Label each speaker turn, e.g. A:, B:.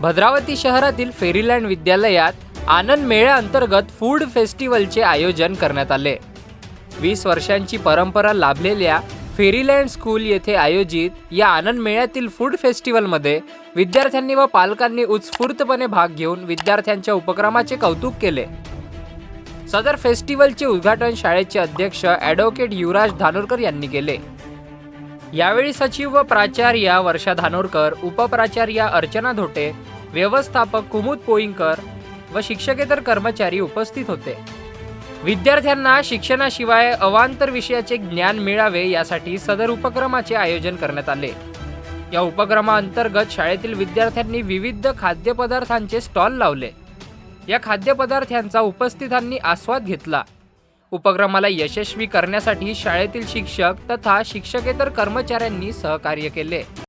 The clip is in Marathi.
A: भद्रावती शहरातील फेरीलँड विद्यालयात आनंद मेळ्याअंतर्गत फूड फेस्टिवलचे आयोजन करण्यात आले। 20 वर्षांची परंपरा लाभलेल्या फेरीलँड स्कूल येथे आयोजित या आनंद मेळ्यातील फूड फेस्टिवलमध्ये विद्यार्थ्यांनी व पालकांनी उत्स्फूर्तपणे भाग घेऊन विद्यार्थ्यांच्या उपक्रमाचे कौतुक केले। सदर फेस्टिवलचे उद्घाटन शाळेचे अध्यक्ष ॲडव्होकेट युवराज धानोरकर यांनी केले। यावेळी सचिव व प्राचार्या वर्षा धानोरकर, उपप्राचार्या अर्चना धोटे, व्यवस्थापक कुमुद पोईंकर व शिक्षकेतर कर्मचारी उपस्थित होते। विद्यार्थ्यांना शिक्षणाशिवाय अवांतर विषयाचे ज्ञान मिळावे यासाठी सदर उपक्रमाचे आयोजन करण्यात आले। या उपक्रमाअंतर्गत शाळेतील विद्यार्थ्यांनी विविध खाद्यपदार्थांचे स्टॉल लावले। या खाद्यपदार्थांचा उपस्थितांनी आस्वाद घेतला। उपक्रमाला यशस्वी करण्यासाठी शाळेतील शिक्षक तथा शिक्षकेतर कर्मचाऱ्यांनी सहकार्य केले।